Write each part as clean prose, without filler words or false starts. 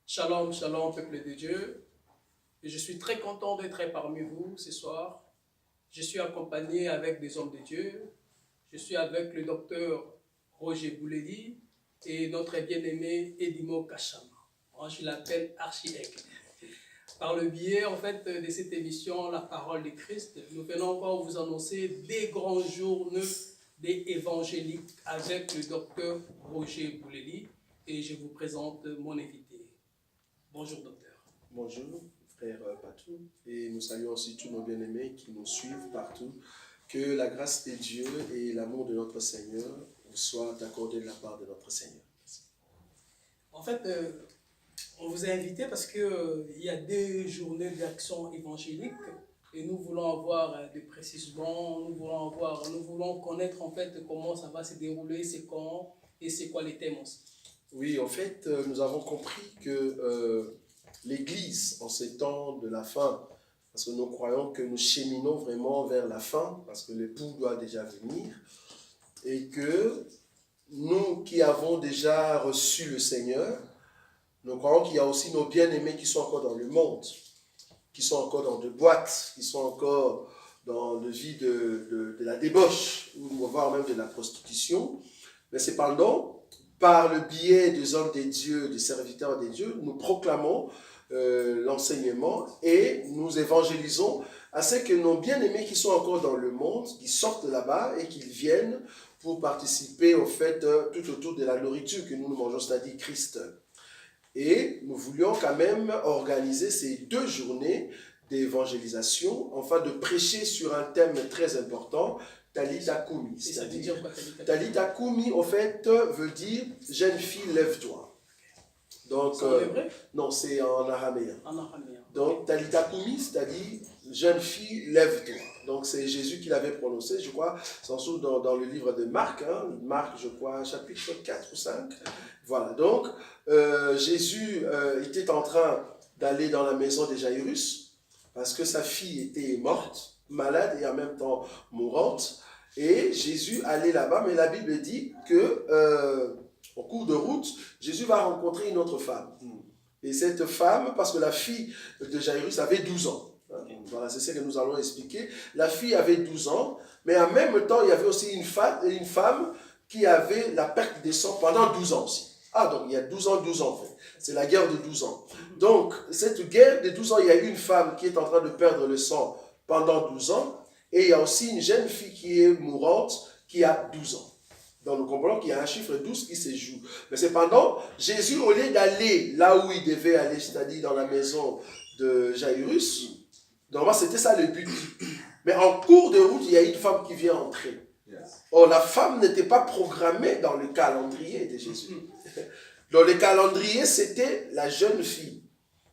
Shalom, shalom, peuple de Dieu. Et je suis très content d'être parmi vous ce soir. Je suis accompagné avec des hommes de Dieu. Je suis avec le docteur Roger Bouledi et notre bien-aimé Edimo Kachama. Moi, je l'appelle Archiaigle. Par le biais, en fait, de cette émission, La Parole de Christ, nous venons encore vous annoncer des grands journées des évangéliques avec le docteur Roger Bouledi. Et je vous présente mon invité. Bonjour, docteur. Bonjour, frère Patou. Et nous saluons aussi tous nos bien-aimés qui nous suivent partout. Que la grâce de Dieu et l'amour de notre Seigneur vous soient accordés de la part de notre Seigneur. En fait, on vous a invité parce qu'il y a des journées d'action évangélique et nous voulons avoir des précisions, nous voulons connaître en fait comment ça va se dérouler, c'est quand et c'est quoi les thèmes aussi. Oui, en fait, nous avons compris que l'Église, en ces temps de la fin, parce que nous croyons que nous cheminons vraiment vers la fin, parce que l'époux doit déjà venir, et que nous qui avons déjà reçu le Seigneur, nous croyons qu'il y a aussi nos bien-aimés qui sont encore dans le monde, qui sont encore dans de boîtes, qui sont encore dans le vie de la débauche, ou voire même de la prostitution. Mais cependant, par le biais des hommes des dieux, des serviteurs des dieux, nous proclamons l'enseignement et nous évangélisons à ce que nos bien-aimés qui sont encore dans le monde, qui sortent là-bas et qu'ils viennent pour participer au fait tout autour de la nourriture que nous mangeons, c'est-à-dire Christ. Et nous voulions quand même organiser ces 2 journées d'évangélisation, enfin de prêcher sur un thème très important, Talitha Koumi. Talitha Koumi, en fait, veut dire « jeune fille, lève-toi ». Donc, c'est en hébreu? Non, c'est en araméen. En araméen. Donc, Talitha Koumi, c'est-à-dire « jeune fille, lève-toi ». Donc, c'est Jésus qui l'avait prononcé, je crois, c'est dans le livre de Marc, Marc, je crois, chapitre 4 ou 5. Voilà, donc, Jésus était en train d'aller dans la maison de Jairus, parce que sa fille était morte, malade et en même temps mourante. Et Jésus allait là-bas, mais la Bible dit que au cours de route, Jésus va rencontrer une autre femme. Et cette femme, parce que la fille de Jairus avait 12 ans. Voilà, c'est ce que nous allons expliquer. La fille avait 12 ans, mais en même temps, il y avait aussi une femme qui avait la perte de sang pendant 12 ans aussi. Ah, donc il y a 12 ans en fait. C'est la guerre de 12 ans. Donc, cette guerre de 12 ans, il y a une femme qui est en train de perdre le sang pendant 12 ans, et il y a aussi une jeune fille qui est mourante, qui a 12 ans. Donc, nous comprenons qu'il y a un chiffre 12 qui se joue. Mais cependant, Jésus, au lieu d'aller là où il devait aller, c'est-à-dire dans la maison de Jairus, normalement, c'était ça le but. Mais en cours de route, il y a une femme qui vient entrer. Or, la femme n'était pas programmée dans le calendrier de Jésus. Dans le calendrier, c'était la jeune fille.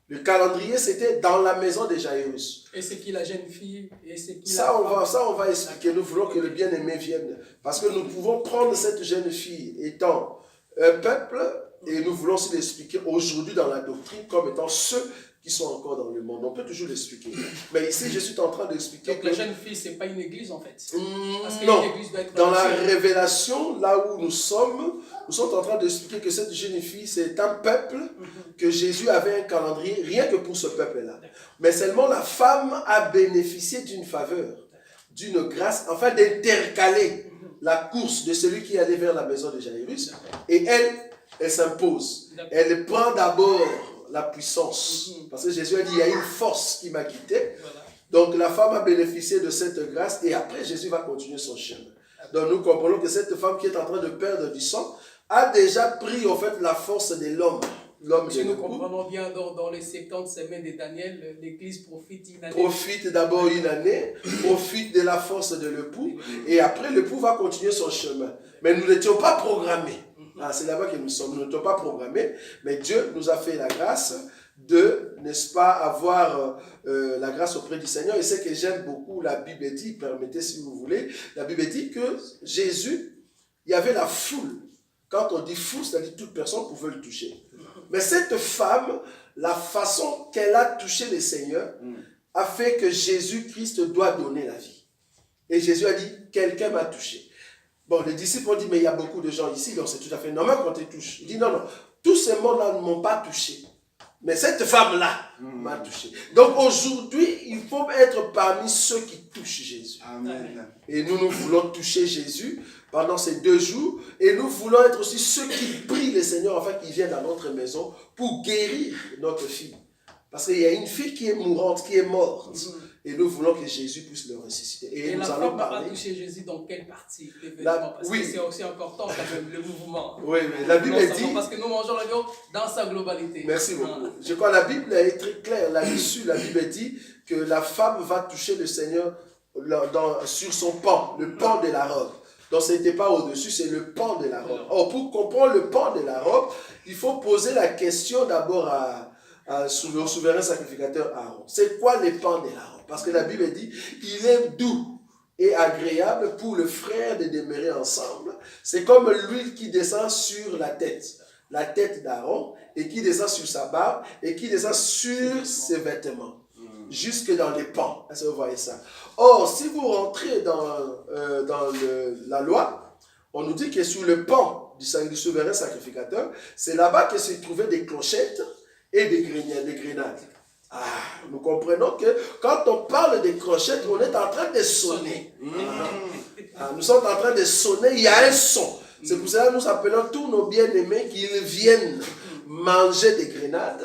Le calendrier, c'était dans la maison de Jairus. Et c'est qui la jeune fille? Et c'est qui ça, on va expliquer. Nous voulons que le bien-aimé vienne. Parce que nous pouvons prendre cette jeune fille étant un peuple, et nous voulons aussi l'expliquer aujourd'hui dans la doctrine comme étant ceux qui sont encore dans le monde. On peut toujours l'expliquer. Mais ici, je suis en train d'expliquer. Donc, la jeune fille, ce n'est pas une église en fait. Parce non. Église doit être dans la révélation, là où nous sommes en train d'expliquer que cette jeune fille, c'est un peuple, que Jésus avait un calendrier, rien que pour ce peuple-là. Mais seulement la femme a bénéficié d'une faveur, d'une grâce, enfin d'intercaler la course de celui qui allait vers la maison de Jairus. Et elle s'impose. Elle prend d'abord la puissance. Parce que Jésus a dit, il y a une force qui m'a quitté. Donc la femme a bénéficié de cette grâce et après Jésus va continuer son chemin. Donc nous comprenons que cette femme qui est en train de perdre du sang a déjà pris en fait la force de l'homme. Si nous comprenons bien dans les 70 semaines de Daniel, l'Église profite une année. Profite d'abord une année, profite de la force de l'époux et après l'époux va continuer son chemin. Mais nous n'étions pas programmés. C'est là-bas que nous sommes. Nous n'étions pas programmés, mais Dieu nous a fait la grâce de, n'est-ce pas, avoir la grâce auprès du Seigneur. Et ce que j'aime beaucoup, la Bible dit, permettez si vous voulez, la Bible dit que Jésus, il y avait la foule. Quand on dit foule, c'est-à-dire toute personne pouvait le toucher. Mais cette femme, la façon qu'elle a touché le Seigneur, a fait que Jésus-Christ doit donner la vie. Et Jésus a dit, quelqu'un m'a touché. Bon, les disciples ont dit, mais il y a beaucoup de gens ici, donc c'est tout à fait normal qu'on te touche. Il dit, non, tous ces mots-là ne m'ont pas touché. Mais cette femme-là m'a touché. Donc aujourd'hui, il faut être parmi ceux qui touchent Jésus. Amen. Et nous voulons toucher Jésus pendant ces 2 jours. Et nous voulons être aussi ceux qui prient le Seigneur afin qu'il vienne à notre maison pour guérir notre fille. Parce qu'il y a une fille qui est mourante, qui est morte. Et nous voulons que Jésus puisse le ressusciter. Et nous la allons femme va parler. toucher Jésus dans quelle partie Parce que c'est aussi important quand même, le mouvement. Oui, mais la Bible dit... Parce que nous mangeons l'agneau dans sa globalité. Merci beaucoup. Je crois que la Bible est très claire là-dessus. La Bible dit que la femme va toucher le Seigneur sur son pan, le pan de la robe. Donc ce n'était pas au-dessus, c'est le pan de la robe. Or, pour comprendre le pan de la robe, il faut poser la question d'abord au souverain sacrificateur Aaron. C'est quoi le pan de la robe? Parce que la Bible dit, il est doux et agréable pour le frère de demeurer ensemble. C'est comme l'huile qui descend sur la tête d'Aaron, et qui descend sur sa barbe, et qui descend sur ses vêtements, jusque dans les pans. Est-ce que vous voyez ça? Or, si vous rentrez dans la loi, on nous dit que sur le pan du souverain sacrificateur, c'est là-bas que se trouvaient des clochettes et des grenades. Nous comprenons que quand on parle des clochettes, on est en train de sonner. Nous sommes en train de sonner, il y a un son. C'est pour cela que nous appelons tous nos bien-aimés qu'ils viennent manger des grenades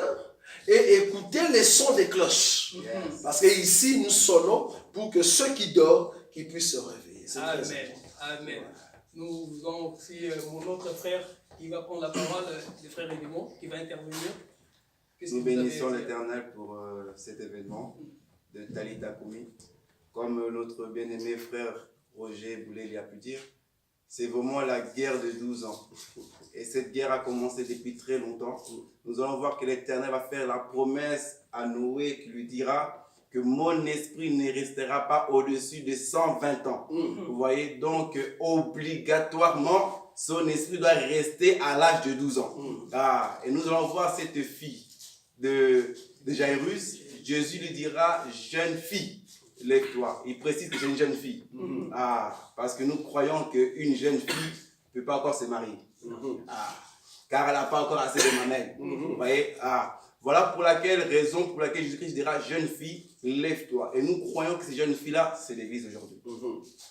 et écouter les sons des cloches. Parce qu'ici, nous sonnons pour que ceux qui dorment, qu'ils puissent se réveiller. Amen. Amen. Nous avons aussi mon autre frère qui va prendre la parole, le frère Edmond, qui va intervenir. Nous bénissons l'Éternel pour cet événement de Talita Koumi. Comme notre bien-aimé frère Roger Boulet a pu dire, c'est vraiment la guerre de 12 ans. Et cette guerre a commencé depuis très longtemps. Nous allons voir que l'Éternel va faire la promesse à Noé qui lui dira que mon esprit ne restera pas au-dessus de 120 ans. Vous voyez, donc obligatoirement, son esprit doit rester à l'âge de 12 ans. Et nous allons voir cette fille de Jairus. Jésus lui dira, jeune fille, lève-toi. Il précise que c'est une jeune fille. Parce que nous croyons qu'une jeune fille ne peut pas encore se marier. Car elle n'a pas encore assez de mamelles. Vous voyez? Voilà pour laquelle Jésus-Christ dira, jeune fille, lève-toi. Et nous croyons que ces jeunes filles-là, c'est l'Église aujourd'hui.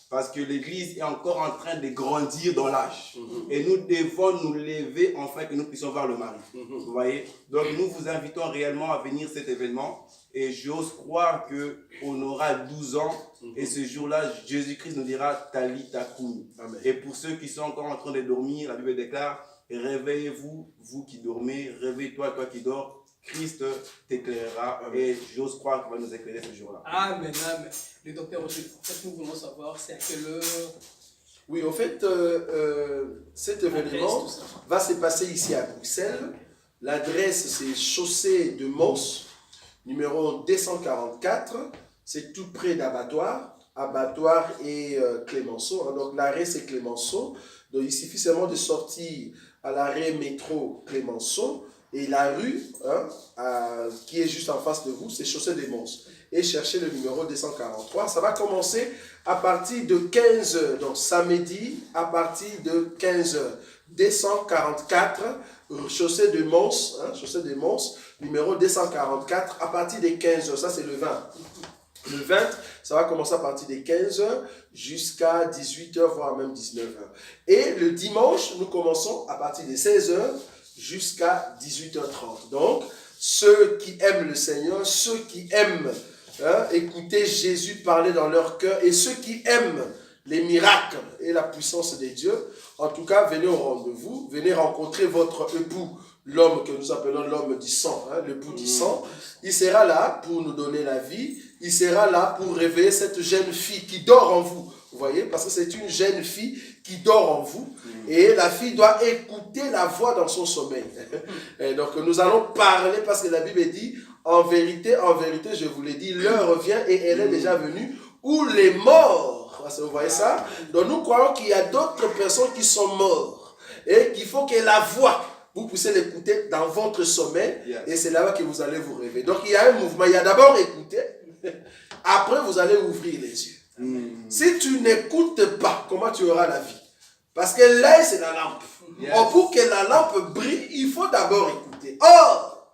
Parce que l'Église est encore en train de grandir dans l'âge. Et nous devons nous lever afin que nous puissions voir le mari. Vous voyez? Donc nous vous invitons réellement à venir à cet événement. Et j'ose croire qu'on aura 12 ans. Et ce jour-là, Jésus-Christ nous dira Talita Koumi. Et pour ceux qui sont encore en train de dormir, la Bible déclare, réveillez-vous, vous qui dormez, réveille-toi, toi qui dors. Christ t'éclairera. Et j'ose croire qu'il va nous éclairer ce jour-là. Amen, amen. Le docteur Roger, en fait, nous voulons savoir, c'est à quelle heure? Oui, en fait, cet événement va se passer ici à Bruxelles. L'adresse, c'est chaussée de Mons, numéro 244. C'est tout près d'Abattoir. Abattoir et Clémenceau. Donc l'arrêt, c'est Clémenceau. Donc il suffit seulement de sortir à l'arrêt métro Clémenceau. Et la rue qui est juste en face de vous, c'est Chaussée des Mons. Et cherchez le numéro 243. Ça va commencer à partir de 15h. Donc samedi, à partir de 15h. 244, Chaussée de Mons, Chaussée des Mons, numéro 244, à partir de 15h. Ça, c'est le 20. Le 20, ça va commencer à partir de 15h jusqu'à 18h, voire même 19h. Et le dimanche, nous commençons à partir de 16h jusqu'à 18h30. Donc, ceux qui aiment le Seigneur, ceux qui aiment écouter Jésus parler dans leur cœur et ceux qui aiment les miracles et la puissance de Dieu, en tout cas, venez au rendez-vous, venez rencontrer votre époux, l'homme que nous appelons l'homme du sang, l'époux du sang. Il sera là pour nous donner la vie, il sera là pour réveiller cette jeune fille qui dort en vous. Vous voyez, parce que c'est une jeune fille qui dort en vous. Et la fille doit écouter la voix dans son sommeil. Et donc nous allons parler parce que la Bible dit, en vérité, je vous l'ai dit, l'heure vient et elle est déjà venue où les morts, vous voyez ça? Donc nous croyons qu'il y a d'autres personnes qui sont mortes et qu'il faut que la voix, vous puissiez l'écouter dans votre sommeil et c'est là-bas que vous allez vous réveiller. Donc il y a un mouvement, il y a d'abord écouter, après vous allez ouvrir les yeux. Si tu n'écoutes pas, comment tu auras la vie? Parce que l'œil, c'est la lampe. Or, pour que la lampe brille, il faut d'abord écouter. Or,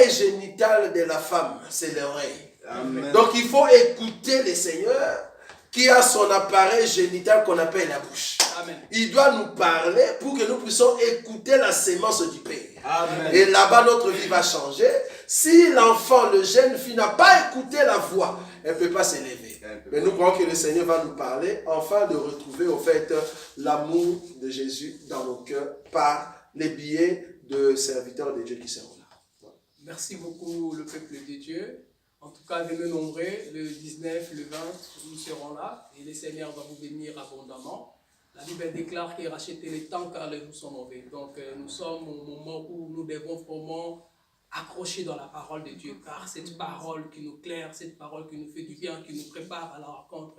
l'appareil génital de la femme, c'est l'oreille. Amen. Donc il faut écouter le Seigneur qui a son appareil génital qu'on appelle la bouche. Amen. Il doit nous parler pour que nous puissions écouter la sémence du Père. Amen. Et là-bas, notre vie va changer. Si l'enfant, le jeune fille n'a pas écouté la voix, elle ne peut pas s'élever. Mais nous croyons que le Seigneur va nous parler, afin de retrouver au fait l'amour de Jésus dans nos cœurs par les billets de serviteurs de Dieu qui seront là. Merci beaucoup le peuple de Dieu. En tout cas, venez nombreux, le 19, le 20, nous serons là et le Seigneur va vous bénir abondamment. La Bible déclare qu'il rachète les temps car les jours sont mauvais. Donc nous sommes au moment où nous devons vraiment accrocher dans la parole de Dieu, car cette parole qui nous claire, cette parole qui nous fait du bien, qui nous prépare à la rencontre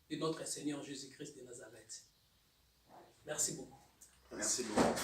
de notre Seigneur Jésus-Christ de Nazareth. Merci beaucoup. Merci beaucoup.